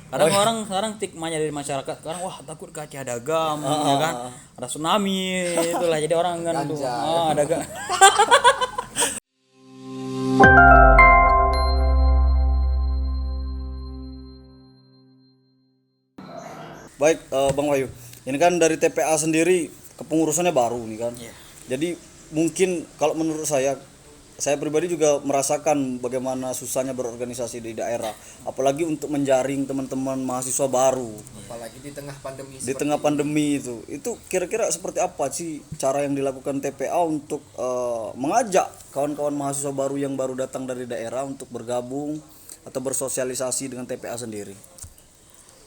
Kadang orang sekarang stigmanya dari masyarakat sekarang, wah takut ke Aceh ada gam, ya kan, ada tsunami, itulah jadi orang kan tuh, Ganja. ada gam. Baik, Bang Wahyu. Ini kan dari TPA sendiri kepengurusannya baru nih kan. Iya. Jadi mungkin kalau menurut saya pribadi juga merasakan bagaimana susahnya berorganisasi di daerah, apalagi untuk menjaring teman-teman mahasiswa baru Apalagi di tengah pandemi di tengah pandemi itu. Itu kira-kira seperti apa sih cara yang dilakukan TPA untuk mengajak kawan-kawan mahasiswa baru yang baru datang dari daerah untuk bergabung atau bersosialisasi dengan TPA sendiri?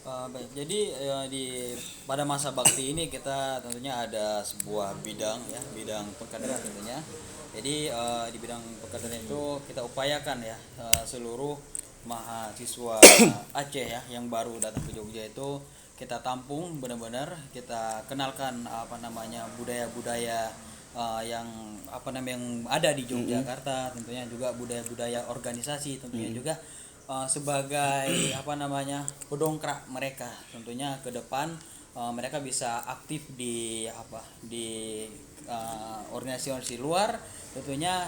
Baik, jadi pada masa bakti ini kita tentunya ada sebuah bidang ya, bidang pengkaderan tentunya. Jadi di bidang pengkaderan itu kita upayakan ya, seluruh mahasiswa Aceh ya yang baru datang ke Jogja itu kita tampung benar-benar, kita kenalkan budaya-budaya yang yang ada di Yogyakarta, tentunya juga budaya-budaya organisasi tentunya juga sebagai pendongkrak mereka tentunya ke depan, mereka bisa aktif di organisasi luar tentunya.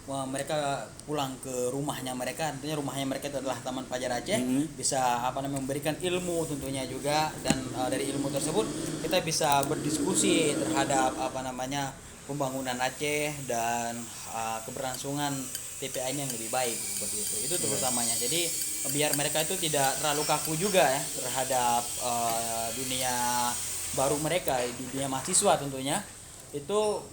Mereka pulang ke rumahnya mereka, tentunya rumahnya mereka itu adalah Taman Pelajar Aceh, bisa memberikan ilmu tentunya juga, dan dari ilmu tersebut kita bisa berdiskusi terhadap pembangunan Aceh dan keberlangsungan TPA ini yang lebih baik seperti itu. Itu terutamanya. Jadi biar mereka itu tidak terlalu kaku juga ya terhadap dunia baru mereka, dunia mahasiswa tentunya. Itu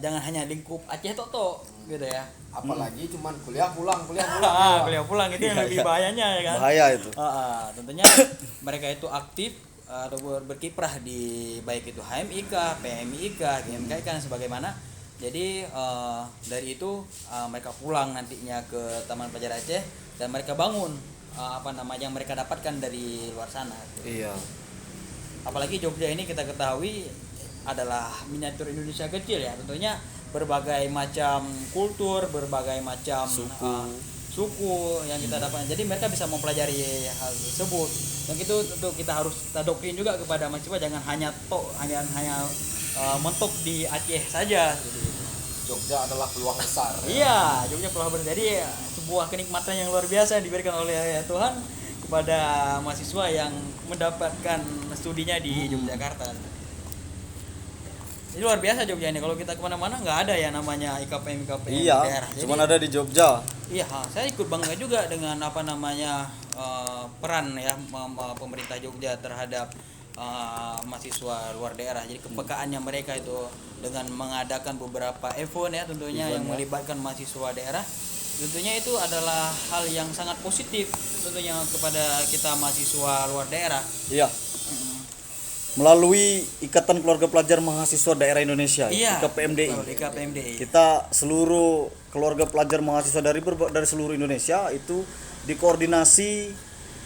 jangan hanya lingkup Aceh Toto gitu ya. apalagi cuman kuliah pulang Kuliah pulang itu yang lebih bahayanya ya kan. Bahaya itu. Tentunya mereka itu aktif atau berkiprah di baik itu HMIK, PMIK, GMKIK dan sebagaimana. Jadi dari itu mereka pulang nantinya ke Taman Pelajar Aceh dan mereka bangun yang mereka dapatkan dari luar sana. Iya. Apalagi Jogja ini kita ketahui adalah miniatur Indonesia kecil ya, tentunya berbagai macam kultur, berbagai macam suku yang kita dapatkan. Jadi mereka bisa mempelajari hal tersebut. Yang itu tentu kita harus doktrin juga kepada mahasiswa, jangan hanya mentok di Aceh saja. Jogja adalah peluang besar. Iya, Jogja peluang besar. Jadi sebuah kenikmatan yang luar biasa yang diberikan oleh Tuhan kepada mahasiswa yang mendapatkan studinya di Yogyakarta. Ini luar biasa Jogja ini. Kalau kita kemana-mana nggak ada ya namanya IKPM Iya, daerah. cuman ada di Jogja. Iya, saya ikut bangga juga dengan peran ya pemerintah Jogja terhadap mahasiswa luar daerah. Jadi kepekaannya mereka itu dengan mengadakan beberapa event ya tentunya yang melibatkan mahasiswa daerah, tentunya itu adalah hal yang sangat positif tentunya kepada kita mahasiswa luar daerah. Iya. Melalui Ikatan Keluarga Pelajar Mahasiswa Daerah Indonesia, Iya, IKPMDI. IKPMDI. Kita seluruh keluarga pelajar mahasiswa dari seluruh Indonesia itu dikoordinasi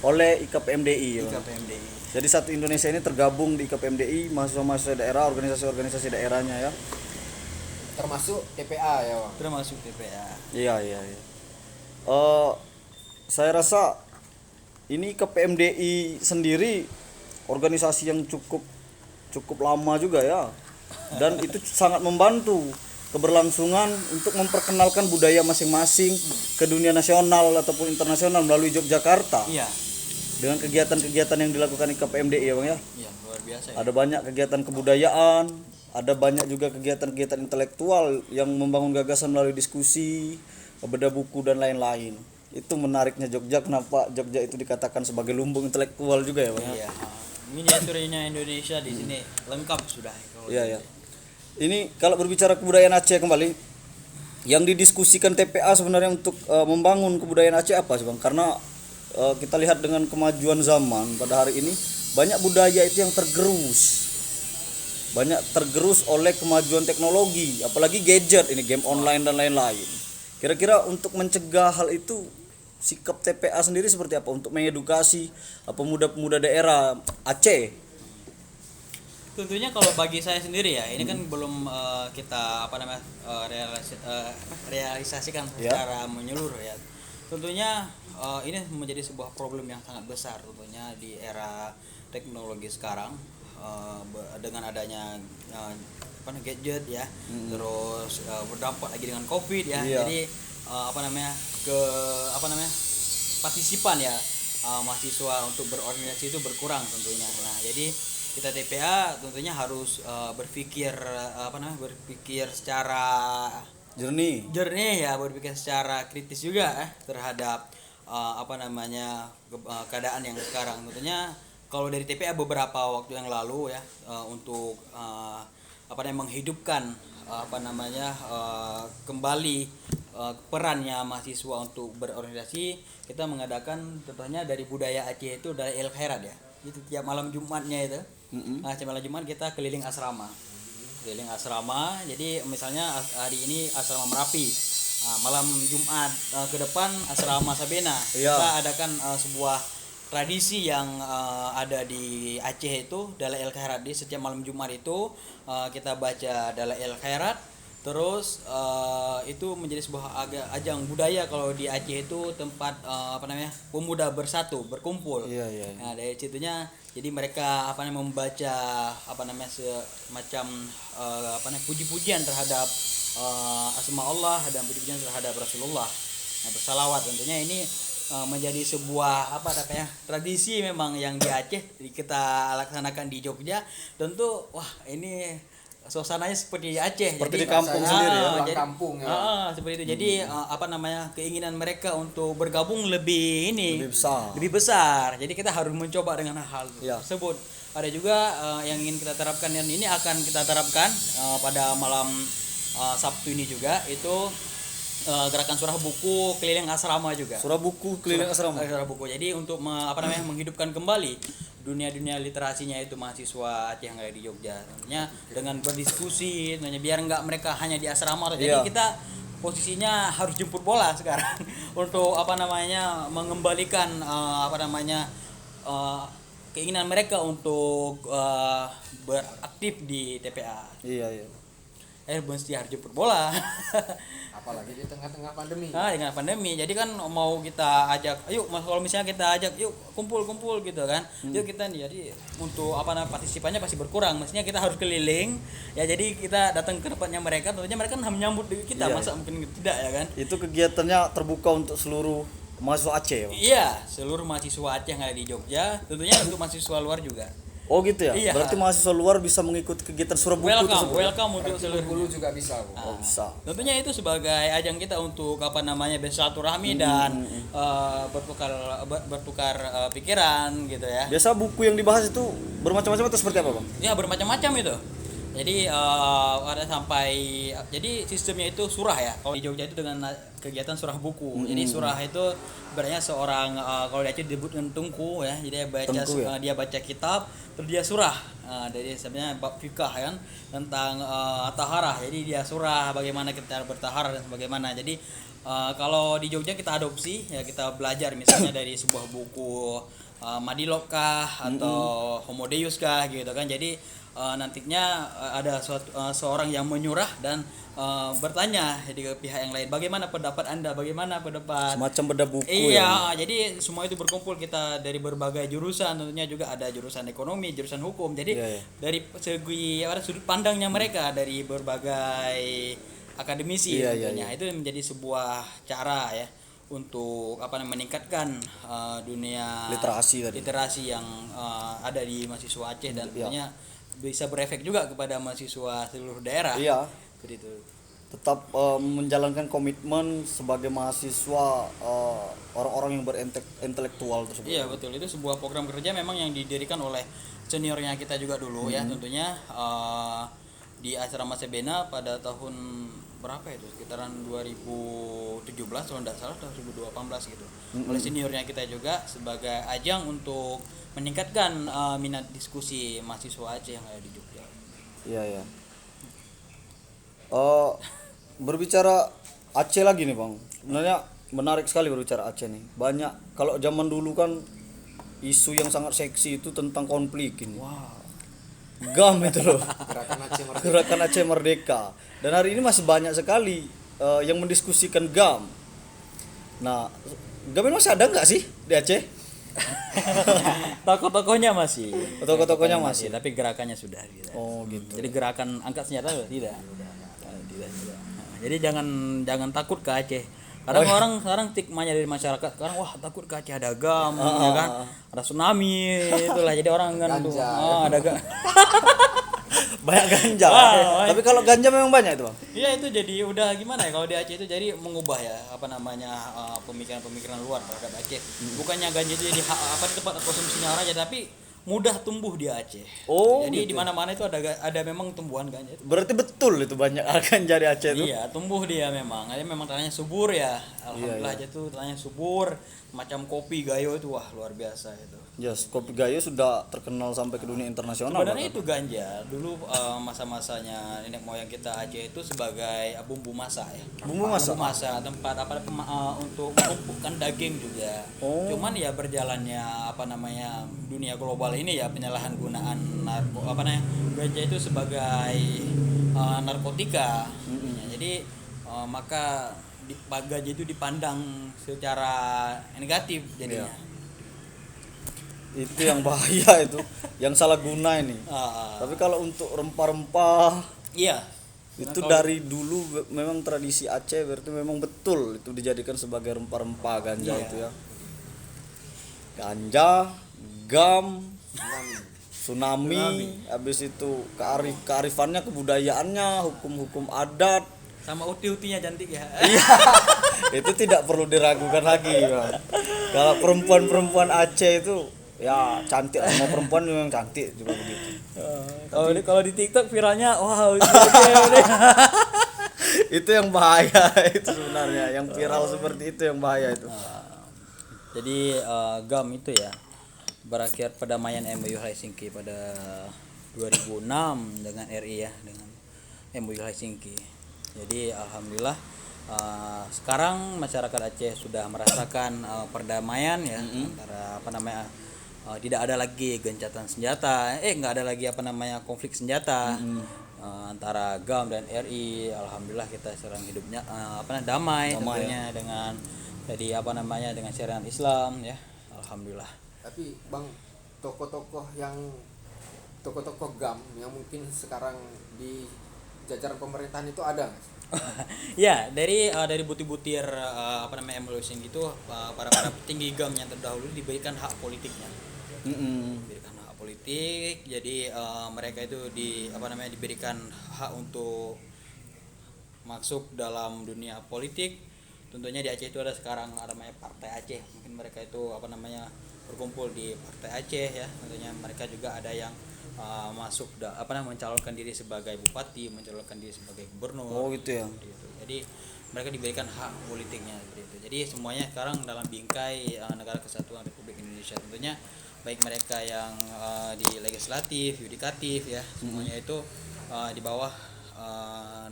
oleh IKPMDI. IKPMDI. Jadi satu Indonesia ini tergabung di IKPMDI, mahasiswa-mahasiswa daerah, organisasi-organisasi daerahnya ya. Termasuk TPA ya, Bang. Termasuk TPA. Iya. Saya rasa ini IKPMDI sendiri organisasi yang cukup lama juga ya, dan itu sangat membantu keberlangsungan untuk memperkenalkan budaya masing-masing ke dunia nasional ataupun internasional melalui Yogyakarta. Iya. Dengan kegiatan-kegiatan yang dilakukan IKPMDI ya Bang ya. Iya, luar biasa ya. Ada banyak kegiatan kebudayaan, ada banyak juga kegiatan-kegiatan intelektual yang membangun gagasan melalui diskusi, bedah buku dan lain-lain. Itu menariknya Jogja, kenapa Jogja itu dikatakan sebagai lumbung intelektual juga ya Bang. Iya. Miniaturnya Indonesia di sini lengkap sudah. Iya. Ini kalau berbicara kebudayaan Aceh kembali, yang didiskusikan TPA sebenarnya untuk membangun kebudayaan Aceh apa sih Bang? Karena kita lihat dengan kemajuan zaman pada hari ini, banyak budaya itu yang tergerus oleh kemajuan teknologi, apalagi gadget ini, game online dan lain-lain. Kira-kira untuk mencegah hal itu, sikap TPA sendiri seperti apa untuk mengedukasi pemuda-pemuda daerah Aceh? Tentunya kalau bagi saya sendiri ya, ini kan belum kita realisasikan secara menyeluruh ya. tentunya ini menjadi sebuah problem yang sangat besar tentunya di era teknologi sekarang, dengan adanya gadget ya, terus berdampak lagi dengan COVID ya. Iya. Jadi partisipan ya, mahasiswa untuk berorganisasi itu berkurang tentunya. Nah, jadi kita TPA tentunya harus berpikir secara Jernih. ya, berpikir secara kritis juga terhadap keadaan yang sekarang. Tentunya kalau dari TPA beberapa waktu yang lalu ya, untuk menghidupkan kembali perannya mahasiswa untuk berorganisasi, kita mengadakan contohnya dari budaya Aceh itu dari El Khairat ya. Itu tiap malam Jumatnya itu. Nah, tiap malam Jumat kita keliling asrama. Jadi misalnya hari ini asrama Merapi. Nah, malam Jumat ke depan asrama Sabena. Iya. Kita adakan sebuah tradisi yang ada di Aceh itu, Dala El Khairat. Di setiap malam Jumat itu kita baca Dala El Khairat. Terus itu menjadi sebuah ajang budaya. Kalau di Aceh itu tempat pemuda bersatu, berkumpul. Iya, iya. Nah, dari situnya jadi mereka membaca semacam puji-pujian terhadap asma Allah dan puji-pujian terhadap Rasulullah. Nah, bersalawat tentunya ini menjadi sebuah tradisi memang yang di Aceh kita laksanakan di Jogja. Tentu ini suasananya seperti di Aceh, Seperti jadi di kampung sendiri ya. Pulang kampung ya. seperti itu. Jadi keinginan mereka untuk bergabung lebih besar. Jadi kita harus mencoba dengan hal Ya. tersebut. Ada juga yang ingin kita terapkan, dan ini akan kita terapkan pada malam Sabtu ini juga, itu gerakan surah buku keliling asrama juga. Surah buku keliling asrama. Surah buku. Jadi untuk menghidupkan kembali dunia literasinya itu mahasiswa Aceh yang ada di Jogja. Tentunya dengan berdiskusi, tentunya biar nggak mereka hanya di asrama. Jadi Iya. kita posisinya harus jemput bola sekarang untuk mengembalikan keinginan mereka untuk beraktif di TPA. Iya, iya. Mesti harus jemput bola. Apalagi di tengah-tengah pandemi. Nah, dengan pandemi, jadi kan mau kita ajak, ayo kalau misalnya kita ajak, yuk kumpul gitu kan, yuk kita nih, jadi untuk partisipannya pasti berkurang. Maksudnya kita harus keliling, ya jadi kita datang ke tempatnya mereka, tentunya mereka kan menyambut kita, Iya, masa mungkin tidak ya kan? Itu kegiatannya terbuka untuk seluruh mahasiswa Aceh ya, Bang? Iya, seluruh mahasiswa Aceh yang ada di Jogja, tentunya untuk mahasiswa luar juga. Oh gitu ya? Iya. Berarti mahasiswa luar bisa mengikuti kegiatan surah buku tersebut? Welcome untuk seluruh. Dulu juga bisa, Bu. Oh bisa. Tentunya itu sebagai ajang kita untuk bersilaturahmi dan bertukar pikiran gitu ya. Biasa buku yang dibahas itu bermacam-macam atau seperti apa, Bang? Ya bermacam-macam itu. Jadi jadi sistemnya itu surah ya. Kalau di Jogja itu dengan kegiatan surah buku. Jadi surah itu sebenarnya seorang kalau di Aceh disebut dengan tungku ya. Jadi dia baca kitab, terus dia surah. Dari sebenarnya bab fikah kan tentang taharah. Jadi dia surah bagaimana kita bertaharah dan sebagaimana. Jadi kalau di Jogja kita adopsi ya, kita belajar misalnya dari sebuah buku Madilog kah atau Homo Deus kah gitu kan. Jadi nantinya ada seorang yang menyurah dan bertanya di pihak yang lain, bagaimana pendapat Anda, bagaimana pendapat Semacam beda buku iya ya. Jadi semua itu berkumpul, kita dari berbagai jurusan, tentunya juga ada jurusan ekonomi, jurusan hukum. Jadi dari segi sudut pandangnya mereka dari berbagai akademisi tentunya. Itu menjadi sebuah cara ya untuk meningkatkan dunia literasi yang ada di mahasiswa Aceh, dan tentunya bisa berefek juga kepada mahasiswa seluruh daerah. Iya. Seperti itu. Tetap menjalankan komitmen sebagai mahasiswa orang-orang yang berintelektual tersebut. Iya betul, itu sebuah program kerja memang yang didirikan oleh seniornya kita juga dulu ya, tentunya di asrama Sabena pada tahun berapa itu, sekitaran 2017 kalau tidak salah, 2018 gitu. Oleh seniornya kita juga sebagai ajang untuk meningkatkan minat diskusi mahasiswa Aceh yang ada di Jogja. Iya, iya. Berbicara Aceh lagi nih, Bang. Sebenarnya menarik sekali berbicara Aceh nih. Banyak, kalau zaman dulu kan isu yang sangat seksi itu tentang konflik ini. Wow. GAM itu loh. Gerakan Aceh Aceh Merdeka. Merdeka. Dan hari ini masih banyak sekali yang mendiskusikan GAM. Nah, Gamen masih ada nggak sih di Aceh? Toko-tokonya masih. Toko-tokonya masih. Tapi gerakannya sudah tidak. Oh gitu. Jadi gerakan angkat senjata sudah tidak. Tidak. Nah, jadi jangan takut ke Aceh. Kadang orang sekarang stigmanya dari masyarakat sekarang, wah takut ke Aceh ada gam, ya kan? Ada tsunami, itulah. Jadi orang kan tuh, ada Banyak ganja. Tapi kalau ganja memang banyak itu, Bang. Iya, itu jadi udah gimana ya kalau di Aceh itu jadi mengubah ya apa namanya pemikiran-pemikiran luar terhadap Aceh. Bukannya ganja itu jadi tempat konsumsinya orang aja, tapi mudah tumbuh di Aceh. Oh, jadi gitu. di mana-mana itu ada memang tumbuhan ganja itu. Berarti betul itu banyak ganja di Aceh itu. Iya, tumbuh dia memang. Dia memang tanahnya subur ya. Alhamdulillah aja tuh tanahnya subur, macam kopi gayo itu wah luar biasa itu. Yes, kopi gayo sudah terkenal sampai ke dunia internasional. Sebenarnya itu ganja dulu masa-masanya nenek moyang kita Aceh itu sebagai bumbu masak ya. Bumbu masak? Tempat untuk mengumpulkan daging juga. Oh. Cuman ya berjalannya dunia global ini ya penyalahgunaan ganja itu sebagai narkotika. Ya, jadi maka ganja itu dipandang secara negatif jadinya. Iya. Itu yang bahaya itu, yang salah guna ini. Tapi kalau untuk rempah-rempah, iya. Itu dari dulu memang tradisi Aceh, berarti memang betul itu dijadikan sebagai rempah-rempah ganja itu ya. Ganja, gam, tsunami, habis itu kearifannya, kebudayaannya, hukum-hukum adat. Sama uti-utinya cantik ya. Iya. Itu tidak perlu diragukan lagi, Bang. Kalau perempuan-perempuan Aceh itu ya cantik, semua perempuan memang cantik juga begitu. Kalau di TikTok viralnya wow Itu yang bahaya itu sebenarnya, yang viral seperti itu yang bahaya itu. Jadi GAM itu ya berakhir perdamaian MOU Helsinki pada 2006 dengan RI ya, dengan MOU Helsinki. Jadi alhamdulillah sekarang masyarakat Aceh sudah merasakan perdamaian ya antara tidak ada lagi gencatan senjata, nggak ada lagi konflik senjata antara GAM dan RI. Alhamdulillah kita sekarang hidupnya damai tentunya dengan dengan syariat Islam ya. Alhamdulillah. Tapi Bang, tokoh-tokoh GAM yang mungkin sekarang di jajaran pemerintahan itu ada nggak sih? Ya, dari butir-butir MOU itu para petinggi GAM yang terdahulu diberikan hak politiknya. Diberikan hak politik, jadi mereka itu diberikan hak untuk masuk dalam dunia politik. Tentunya di Aceh itu ada sekarang namanya Partai Aceh. Mungkin mereka itu berkumpul di Partai Aceh ya. Tentunya mereka juga ada yang masuk mencalonkan diri sebagai bupati, mencalonkan diri sebagai gubernur. Oh gitu ya. Gitu. Jadi mereka diberikan hak politiknya seperti itu. Jadi semuanya sekarang dalam bingkai Negara Kesatuan Republik Indonesia. Tentunya baik mereka yang di legislatif, yudikatif ya, semuanya itu di bawah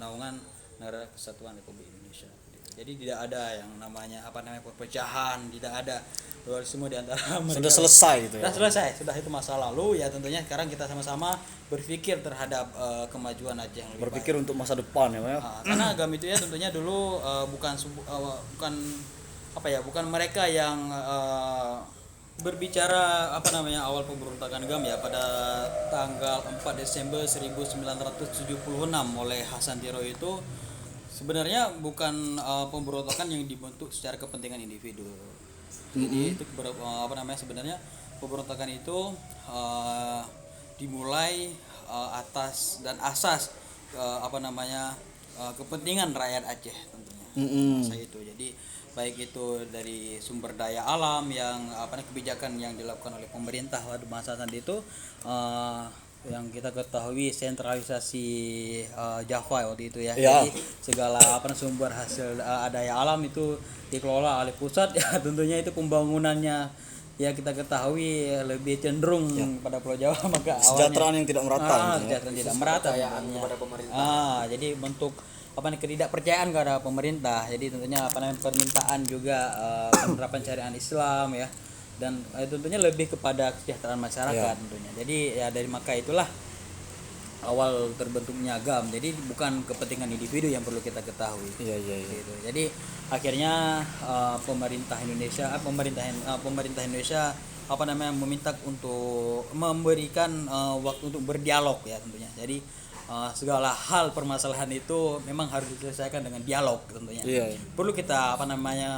naungan Negara Kesatuan Republik Indonesia. Jadi tidak ada yang namanya perpecahan, tidak ada semua di antara mereka. Sudah selesai itu ya. Sudah selesai, sudah itu masa lalu ya. Tentunya sekarang kita sama-sama berpikir terhadap kemajuan Aceh yang lebih Berpikir baik. untuk masa depan ya, Pak. Karena GAM itu ya tentunya dulu bukan mereka yang berbicara awal pemberontakan GAM ya pada tanggal 4 Desember 1976 oleh Hasan Tiro itu sebenarnya bukan pemberontakan yang dibentuk secara kepentingan individu. Jadi itu sebenarnya pemberontakan itu dimulai atas dan asas kepentingan rakyat Aceh tentunya. Masa itu. Jadi baik itu dari sumber daya alam yang kebijakan yang dilakukan oleh pemerintah pada masa itu yang kita ketahui sentralisasi Java waktu itu ya. Jadi segala sumber hasil daya alam itu dikelola oleh pusat ya. Tentunya itu pembangunannya ya kita ketahui lebih cenderung pada Pulau Jawa, maka kesejahteraan yang tidak merata. Kesejahteraan tidak merata kepada pemerintah. jadi bentuk ketidakpercayaan kepada pemerintah. Jadi tentunya permintaan juga penerapan syariat Islam ya. Dan tentunya lebih kepada kesejahteraan masyarakat tentunya. Jadi ya dari maka itulah awal terbentuknya GAM. Jadi bukan kepentingan individu yang perlu kita ketahui. Iya. Gitu. Jadi akhirnya pemerintah Indonesia meminta untuk memberikan waktu untuk berdialog ya tentunya. Jadi segala hal permasalahan itu memang harus diselesaikan dengan dialog tentunya. Iya. Perlu kita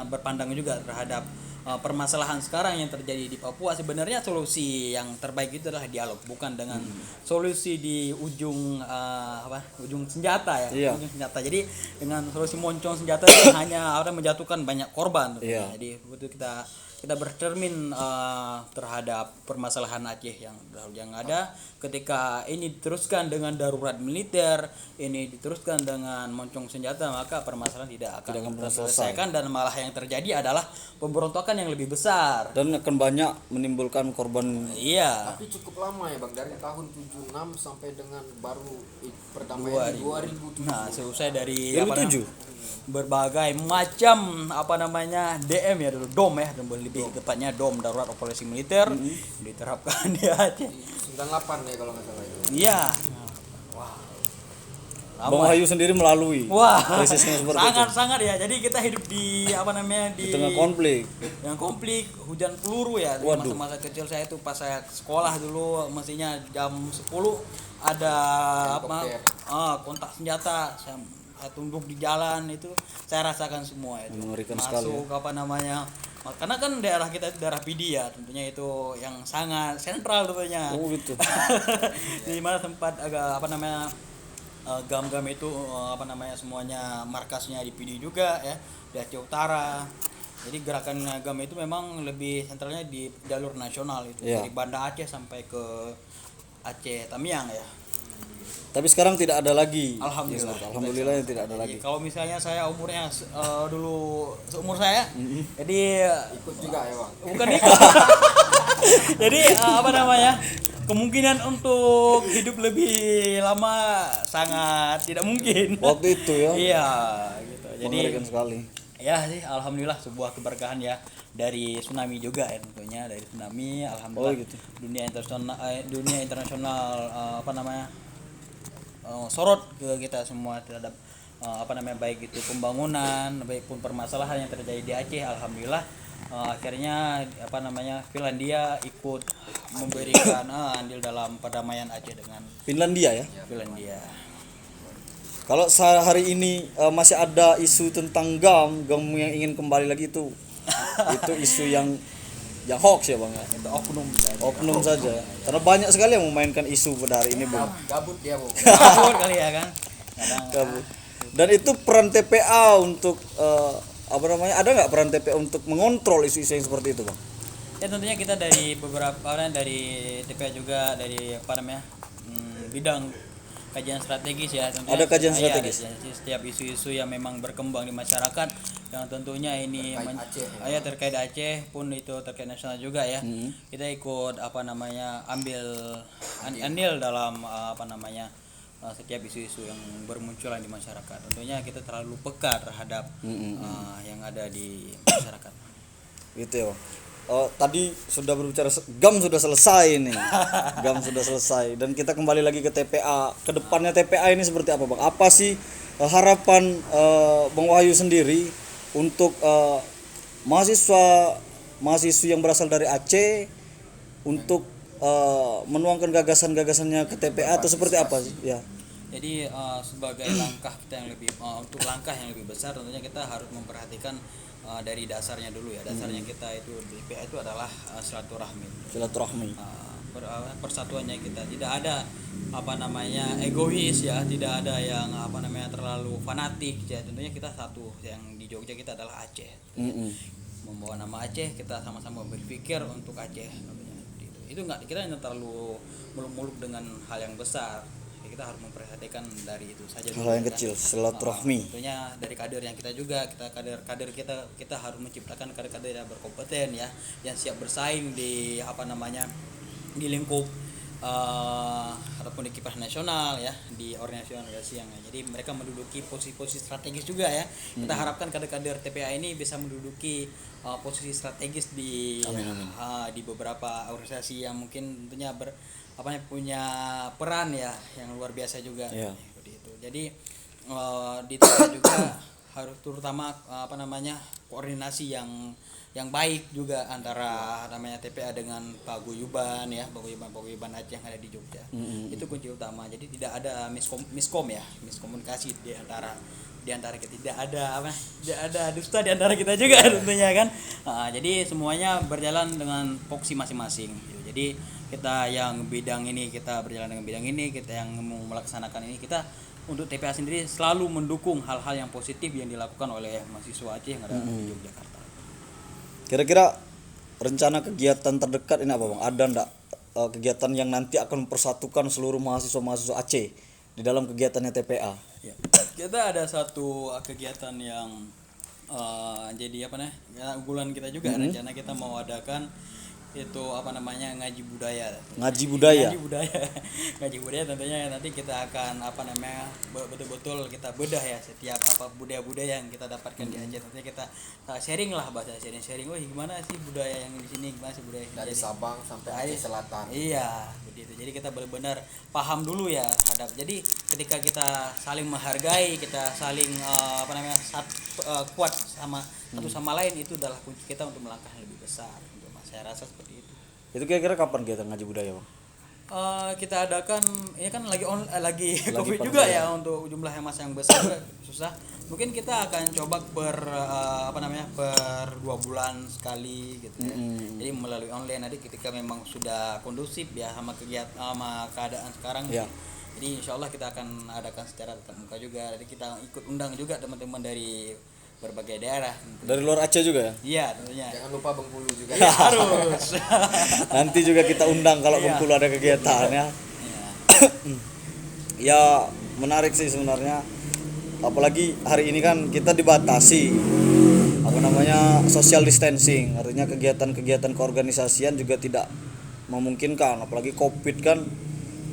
berpandang juga terhadap permasalahan sekarang yang terjadi di Papua. Sebenarnya solusi yang terbaik itu adalah dialog, bukan dengan solusi di ujung ujung senjata ya. Iya. Ujung senjata. Jadi dengan solusi moncong senjata itu hanya menjatuhkan banyak korban. Iya. Jadi betul kita bercermin terhadap permasalahan Aceh yang ada. Ketika ini diteruskan dengan darurat militer, ini diteruskan dengan moncong senjata, maka permasalahan tidak akan terselesaikan, dan malah yang terjadi adalah pemberontakan yang lebih besar. Dan akan banyak menimbulkan korban. Iya. Tapi cukup lama ya Bang, dari tahun 76 sampai dengan baru perdamaian 2007. Nah, selesai dari 2007. berbagai macam DM ya dulu, DOM ya, lebih tepatnya DOM, darurat operasi militer, diterapkan di Aceh. 98 ya kalau nggak salah itu. Iya. Wah. Bang Wahyu sendiri melalui krisisnya seperti sangat ya. Jadi kita hidup di di tengah konflik. Yang konflik, hujan peluru ya. Di masa-masa kecil saya itu pas saya sekolah dulu, mestinya jam 10 ada kontak senjata. Saya tunduk di jalan itu, saya rasakan semua itu. Mengerikan masuk sekali ya. Karena kan daerah kita itu daerah PD ya, tentunya itu yang sangat sentral tentunya. Oh gitu. Di mana tempat GAM itu semuanya markasnya di PD juga ya, di Aceh Utara. Jadi gerakan GAM itu memang lebih sentralnya di jalur nasional itu, dari Banda Aceh sampai ke Aceh Tamiang ya. Tapi sekarang tidak ada lagi. Alhamdulillah Yang tidak ada lagi. Kalau misalnya saya umurnya dulu seumur saya, jadi Ikut juga ya Bang. bukan ikut. Jadi kemungkinan untuk hidup lebih lama sangat tidak mungkin. Waktu itu ya. Iya, gitu. Jadi Mengerikan sekali. ya sih, alhamdulillah sebuah keberkahan ya, dari tsunami juga ya, tentunya dari tsunami, alhamdulillah. Gitu. Dunia internasional sorot ke kita semua terhadap baik itu pembangunan, baik pun permasalahan yang terjadi di Aceh. Alhamdulillah akhirnya Finlandia ikut memberikan andil dalam perdamaian Aceh dengan Finlandia ya. Finlandia. Kalau hari ini masih ada isu tentang GAM yang ingin kembali lagi itu isu yang hoax ya Bang ya. Itu Oknum saja. Karena banyak sekali yang memainkan isu pada hari ini Bang. Gabut dia Bang. Kabur kali ya kan. Gabut. Dan itu peran TPA untuk ada nggak peran TPA untuk mengontrol isu-isu yang seperti itu Bang? Ya tentunya kita dari beberapa orang dari TPA juga, dari bidang kajian strategis ya tentunya. Ada kajian strategis. Setiap isu-isu yang memang berkembang di masyarakat yang tentunya ini terkait Aceh pun itu terkait nasional juga ya. Kita ikut ambil andil dalam setiap isu-isu yang bermunculan di masyarakat. Tentunya kita terlalu peka terhadap yang ada di masyarakat. Gitu ya Bang. Tadi sudah berbicara GAM sudah selesai nih. GAM sudah selesai dan kita kembali lagi ke TPA. Kedepannya TPA ini seperti apa Bang? Apa sih harapan Bang Wahyu sendiri untuk mahasiswi yang berasal dari Aceh untuk menuangkan gagasan-gagasannya ke TPA atau seperti apa sih? Ya. Jadi sebagai langkah kita yang lebih untuk langkah yang lebih besar, tentunya kita harus memperhatikan dari dasarnya dulu ya. Dasarnya kita itu di TPA itu adalah silaturahmi. Persatuannya kita tidak ada egois ya, tidak ada yang terlalu fanatik ya. Tentunya kita satu, yang di Jogja kita adalah Aceh. Membawa nama Aceh, kita sama-sama berpikir untuk Aceh. Itu enggak, kita tidak terlalu muluk-muluk dengan hal yang besar. Kita harus memperhatikan dari itu saja dulu, hal yang kecil, silaturahmi. Tentunya dari kader yang kita juga, kader kita harus menciptakan kader yang berkompeten ya, yang siap bersaing di di lingkup ataupun di kiprah nasional ya di organisasi yang jadi mereka menduduki posisi-posisi strategis juga ya. Kita harapkan kader-kader TPA ini bisa menduduki posisi strategis di di beberapa organisasi yang mungkin tentunya punya peran ya yang luar biasa juga seperti itu. Jadi di TPA juga harus terutama koordinasi yang baik juga antara namanya TPA dengan paguyuban ya, paguyuban Aceh yang ada di Jogja. Itu kunci utama. Jadi tidak ada miskomunikasi di antara kita, tidak ada dusta di antara kita juga tentunya kan. Jadi semuanya berjalan dengan fokus masing-masing gitu. Jadi kita yang bidang ini kita berjalan dengan bidang ini, kita yang mau melaksanakan ini, kita untuk TPA sendiri selalu mendukung hal-hal yang positif yang dilakukan oleh mahasiswa Aceh yang ada di Yogyakarta. Kira-kira rencana kegiatan terdekat ini apa Bang? Ada enggak kegiatan yang nanti akan mempersatukan seluruh mahasiswa-mahasiswa Aceh di dalam kegiatannya TPA? Ya. Kita ada satu kegiatan yang jadi unggulan kita juga. Rencana kita mau adakan itu ngaji budaya. Ngaji budaya Tentunya nanti kita akan betul-betul kita bedah ya setiap budaya-budaya yang kita dapatkan di Aceh. Nanti kita sharing lah, bahasa sharing gimana sih budaya yang di sini, gimana sih budaya dari Sabang sampai Aceh Selatan. Iya begitu. Jadi kita benar-benar paham dulu ya terhadap. Jadi ketika kita saling menghargai, kita saling kuat sama satu sama lain, itu adalah kunci kita untuk melangkah lebih besar. Saya rasa seperti itu. Itu kira-kira kapan kegiatan ngaji budaya Bang? Kita adakan ini kan lagi COVID juga ya, untuk jumlah yang masa yang besar susah. Mungkin kita akan coba per 2 bulan sekali gitu ya. Jadi melalui online, nanti ketika memang sudah kondusif ya sama keadaan sekarang. Ya. Jadi insyaallah kita akan adakan secara tatap muka juga. Jadi kita ikut undang juga teman-teman dari berbagai daerah. Dari luar Aceh juga ya? Iya tentunya. Jangan lupa Bengkulu juga. Ya, harus. Nanti juga kita undang kalau Bengkulu ada kegiatan ya. Ya menarik sih sebenarnya. Apalagi hari ini kan kita dibatasi social distancing. Artinya kegiatan-kegiatan keorganisasian juga tidak memungkinkan. Apalagi Covid kan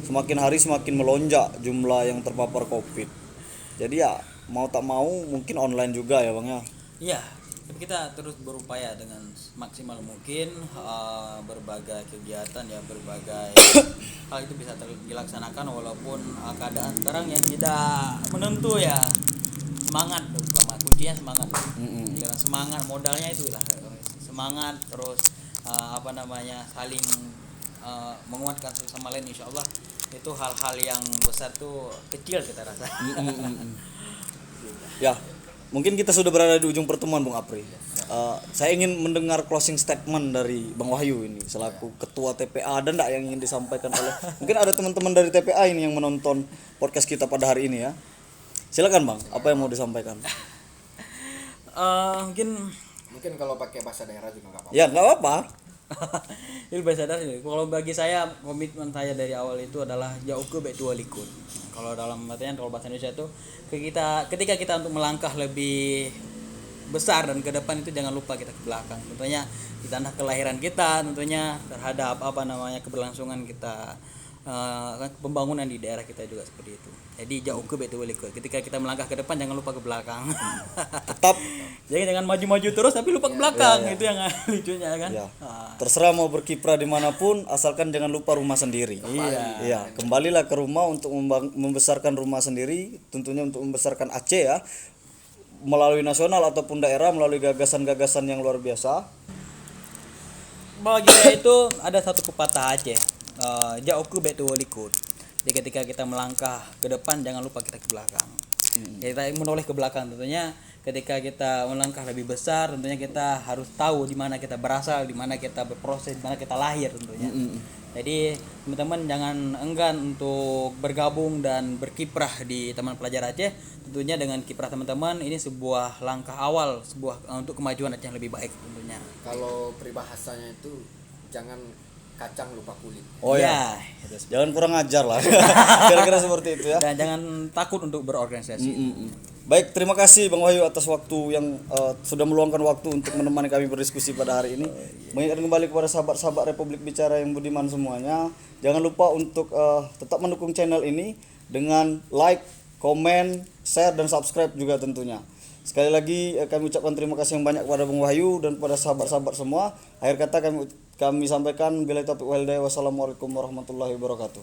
semakin hari semakin melonjak jumlah yang terpapar Covid. Jadi ya mau tak mau mungkin online juga ya Bang ya. Iya, tapi kita terus berupaya dengan maksimal mungkin berbagai kegiatan ya, berbagai hal itu bisa dilaksanakan walaupun keadaan sekarang yang tidak menentu ya. Semangat terutama, kuncinya semangat. Semangat modalnya itu lah. Semangat terus saling menguatkan satu sama lain, insyaallah itu hal-hal yang besar tuh kecil kita rasa. Ya, mungkin kita sudah berada di ujung pertemuan Bung Apri. Saya ingin mendengar closing statement dari Bang Wahyu ini selaku ketua TPA. Ada enggak yang ingin disampaikan oleh mungkin ada teman-teman dari TPA ini yang menonton podcast kita pada hari ini ya. Silakan Bang, apa yang mau disampaikan? Mungkin kalau pakai bahasa daerah juga enggak apa-apa. Ya, enggak apa-apa. Itu bahasa daerah. Kalau bagi saya komitmen saya dari awal itu adalah jauh ke betul walikun. Kalau dalam artian kalau bahasa Indonesia itu ketika kita untuk melangkah lebih besar dan ke depan itu jangan lupa kita ke belakang. Tentunya di tanah kelahiran kita, tentunya terhadap keberlangsungan kita, pembangunan di daerah kita juga seperti itu. Jadi jauh ke betul walikun. Ketika kita melangkah ke depan jangan lupa ke belakang. Tetap jangan maju-maju terus tapi lupa ke belakang. Itu yang lucunya kan. Ya. Terserah mau berkiprah dimanapun asalkan jangan lupa rumah sendiri. Iya, kembalilah ke rumah untuk membesarkan rumah sendiri, tentunya untuk membesarkan Aceh ya, melalui nasional ataupun daerah, melalui gagasan-gagasan yang luar biasa. Bagi saya itu ada satu pepatah Aceh, jauh ke betul walikun. Jadi ketika kita melangkah ke depan jangan lupa kita ke belakang. Kita menoleh ke belakang, tentunya ketika kita melangkah lebih besar, tentunya kita harus tahu di mana kita berasal, di mana kita berproses, di mana kita lahir tentunya. Jadi teman-teman jangan enggan untuk bergabung dan berkiprah di Taman Pelajar Aceh. Tentunya dengan kiprah teman-teman ini sebuah langkah awal untuk kemajuan Aceh yang lebih baik tentunya. Kalau peribahasanya itu jangan kacang lupa kulit. Oh ya. Jangan kurang ajar lah. Kira-kira seperti itu ya. Dan jangan takut untuk berorganisasi. Baik, terima kasih Bang Wahyu atas waktu yang sudah meluangkan waktu untuk menemani kami berdiskusi pada hari ini. Mengingatkan kembali kepada sahabat-sahabat Republik Bicara yang budiman semuanya, jangan lupa untuk tetap mendukung channel ini dengan like, komen, share dan subscribe juga tentunya. Sekali lagi kami ucapkan terima kasih yang banyak kepada Bang Wahyu dan kepada sahabat-sahabat semua. Akhir kata kami sampaikan billahi taufiq wal hidayah. Wassalamualaikum warahmatullahi wabarakatuh.